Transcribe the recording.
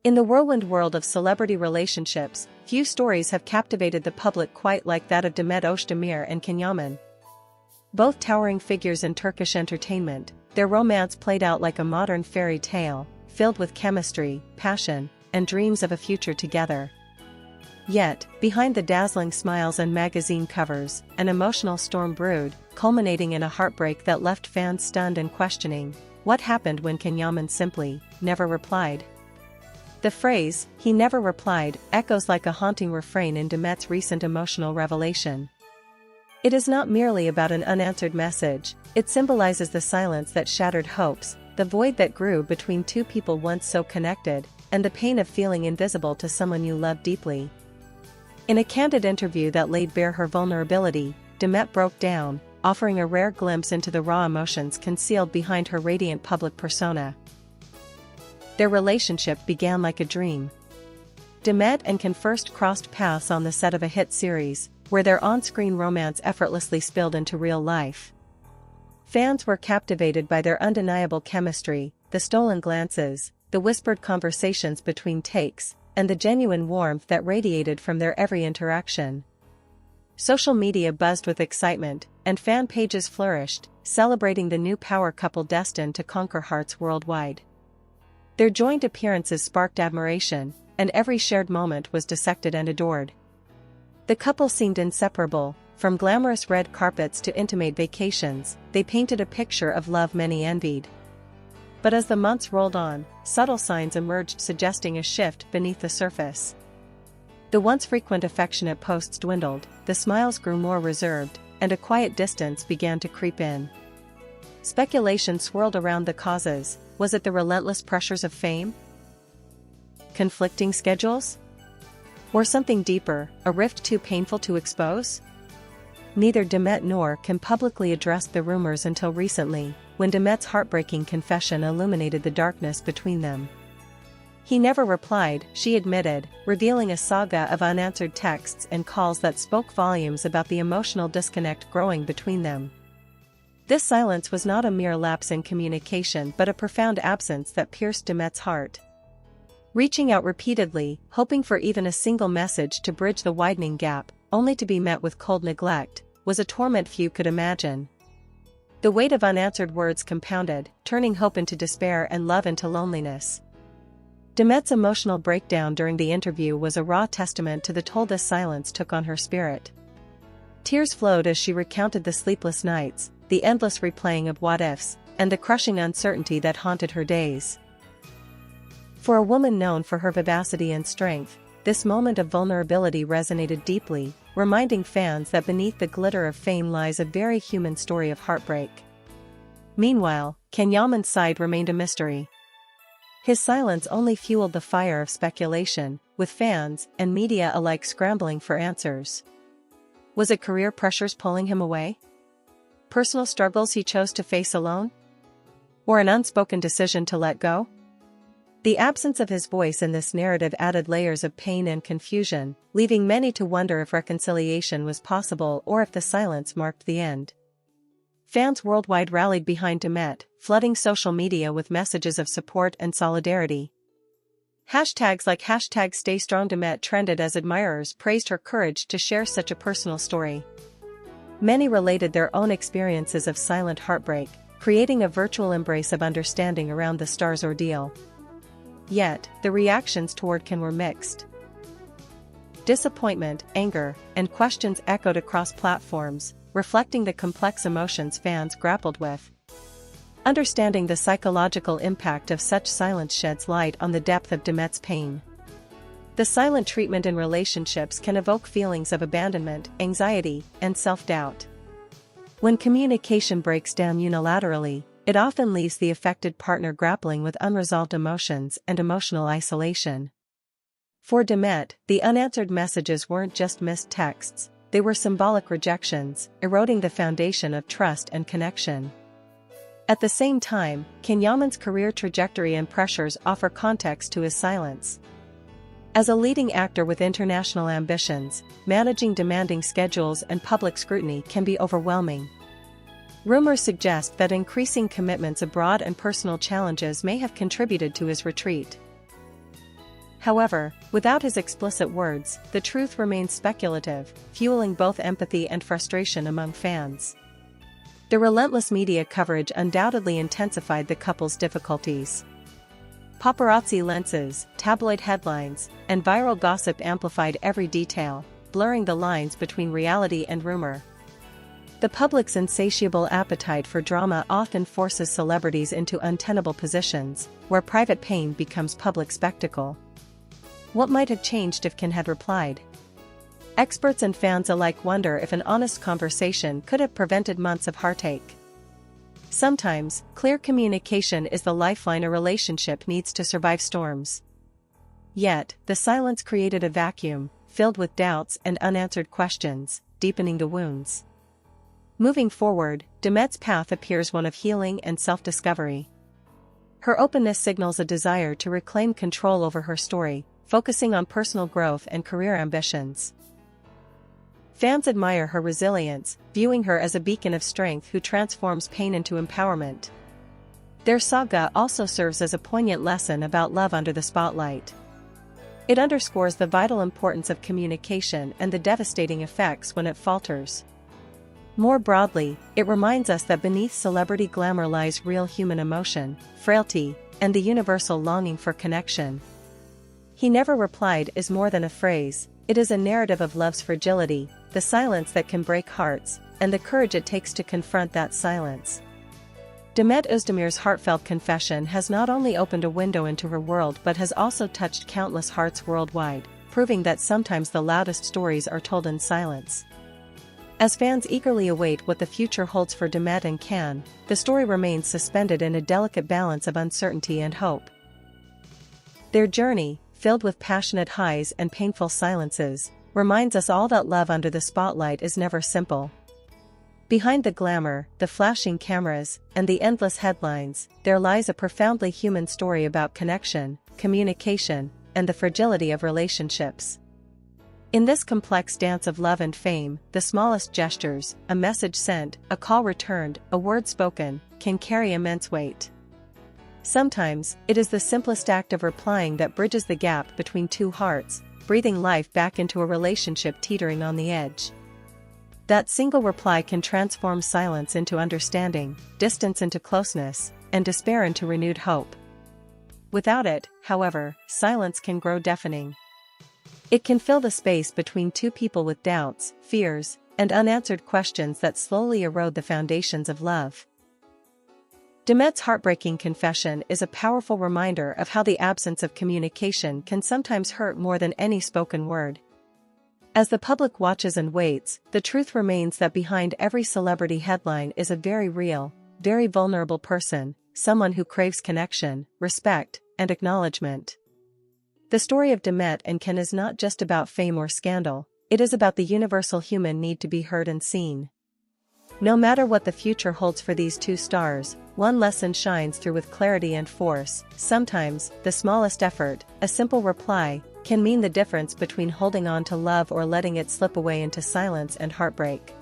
In the whirlwind world of celebrity relationships, few stories have captivated the public quite like that of Demet Özdemir and Yaman. Both towering figures in Turkish entertainment, their romance played out like a modern fairy tale, filled with chemistry, passion, and dreams of a future together. Yet, behind the dazzling smiles and magazine covers, an emotional storm brewed, culminating in a heartbreak that left fans stunned and questioning, what happened when Yaman simply never replied? The phrase, "he never replied," echoes like a haunting refrain in Demet's recent emotional revelation. It is not merely about an unanswered message, it symbolizes the silence that shattered hopes, the void that grew between two people once so connected, and the pain of feeling invisible to someone you love deeply. In a candid interview that laid bare her vulnerability, Demet broke down, offering a rare glimpse into the raw emotions concealed behind her radiant public persona. Their relationship began like a dream. Demet and Can first crossed paths on the set of a hit series, where their on-screen romance effortlessly spilled into real life. Fans were captivated by their undeniable chemistry, the stolen glances, the whispered conversations between takes, and the genuine warmth that radiated from their every interaction. Social media buzzed with excitement, and fan pages flourished, celebrating the new power couple destined to conquer hearts worldwide. Their joint appearances sparked admiration, and every shared moment was dissected and adored. The couple seemed inseparable, from glamorous red carpets to intimate vacations, they painted a picture of love many envied. But as the months rolled on, subtle signs emerged suggesting a shift beneath the surface. The once frequent affectionate posts dwindled, the smiles grew more reserved, and a quiet distance began to creep in. Speculation swirled around the causes. Was it the relentless pressures of fame? Conflicting schedules? Or something deeper, a rift too painful to expose? Neither Demet nor Can publicly addressed the rumors until recently, when Demet's heartbreaking confession illuminated the darkness between them. "He never replied," she admitted, revealing a saga of unanswered texts and calls that spoke volumes about the emotional disconnect growing between them. This silence was not a mere lapse in communication but a profound absence that pierced Demet's heart. Reaching out repeatedly, hoping for even a single message to bridge the widening gap, only to be met with cold neglect, was a torment few could imagine. The weight of unanswered words compounded, turning hope into despair and love into loneliness. Demet's emotional breakdown during the interview was a raw testament to the toll this silence took on her spirit. Tears flowed as she recounted the sleepless nights, the endless replaying of what-ifs, and the crushing uncertainty that haunted her days. For a woman known for her vivacity and strength, this moment of vulnerability resonated deeply, reminding fans that beneath the glitter of fame lies a very human story of heartbreak. Meanwhile, Can Yaman's side remained a mystery. His silence only fueled the fire of speculation, with fans and media alike scrambling for answers. Was it career pressures pulling him away? Personal struggles he chose to face alone? Or an unspoken decision to let go? The absence of his voice in this narrative added layers of pain and confusion, leaving many to wonder if reconciliation was possible or if the silence marked the end. Fans worldwide rallied behind Demet, flooding social media with messages of support and solidarity. Hashtags like #StayStrongDemet trended as admirers praised her courage to share such a personal story. Many related their own experiences of silent heartbreak, creating a virtual embrace of understanding around the star's ordeal. Yet, the reactions toward Can were mixed. Disappointment, anger, and questions echoed across platforms, reflecting the complex emotions fans grappled with. Understanding the psychological impact of such silence sheds light on the depth of Demet's pain. The silent treatment in relationships can evoke feelings of abandonment, anxiety, and self-doubt. When communication breaks down unilaterally, it often leaves the affected partner grappling with unresolved emotions and emotional isolation. For Demet, the unanswered messages weren't just missed texts, they were symbolic rejections, eroding the foundation of trust and connection. At the same time, Can Yaman's career trajectory and pressures offer context to his silence. As a leading actor with international ambitions, managing demanding schedules and public scrutiny can be overwhelming. Rumors suggest that increasing commitments abroad and personal challenges may have contributed to his retreat. However, without his explicit words, the truth remains speculative, fueling both empathy and frustration among fans. The relentless media coverage undoubtedly intensified the couple's difficulties. Paparazzi lenses, tabloid headlines, and viral gossip amplified every detail, blurring the lines between reality and rumor. The public's insatiable appetite for drama often forces celebrities into untenable positions, where private pain becomes public spectacle. What might have changed if Ken had replied? Experts and fans alike wonder if an honest conversation could have prevented months of heartache. Sometimes, clear communication is the lifeline a relationship needs to survive storms. Yet, the silence created a vacuum, filled with doubts and unanswered questions, deepening the wounds. Moving forward, Demet's path appears one of healing and self-discovery. Her openness signals a desire to reclaim control over her story, focusing on personal growth and career ambitions. Fans admire her resilience, viewing her as a beacon of strength who transforms pain into empowerment. Their saga also serves as a poignant lesson about love under the spotlight. It underscores the vital importance of communication and the devastating effects when it falters. More broadly, it reminds us that beneath celebrity glamour lies real human emotion, frailty, and the universal longing for connection. "He never replied" is more than a phrase, it is a narrative of love's fragility, the silence that can break hearts, and the courage it takes to confront that silence. Demet Özdemir's heartfelt confession has not only opened a window into her world but has also touched countless hearts worldwide, proving that sometimes the loudest stories are told in silence. As fans eagerly await what the future holds for Demet and Can, the story remains suspended in a delicate balance of uncertainty and hope. Their journey, filled with passionate highs and painful silences, reminds us all that love under the spotlight is never simple. Behind the glamour, the flashing cameras, and the endless headlines, there lies a profoundly human story about connection, communication, and the fragility of relationships. In this complex dance of love and fame, the smallest gestures, a message sent, a call returned, a word spoken, can carry immense weight. Sometimes, it is the simplest act of replying that bridges the gap between two hearts, breathing life back into a relationship teetering on the edge. That single reply can transform silence into understanding, distance into closeness, and despair into renewed hope. Without it, however, silence can grow deafening. It can fill the space between two people with doubts, fears, and unanswered questions that slowly erode the foundations of love. Demet's heartbreaking confession is a powerful reminder of how the absence of communication can sometimes hurt more than any spoken word. As the public watches and waits, the truth remains that behind every celebrity headline is a very real, very vulnerable person, someone who craves connection, respect, and acknowledgement. The story of Demet and Can is not just about fame or scandal, it is about the universal human need to be heard and seen. No matter what the future holds for these two stars, one lesson shines through with clarity and force: sometimes, the smallest effort, a simple reply, can mean the difference between holding on to love or letting it slip away into silence and heartbreak.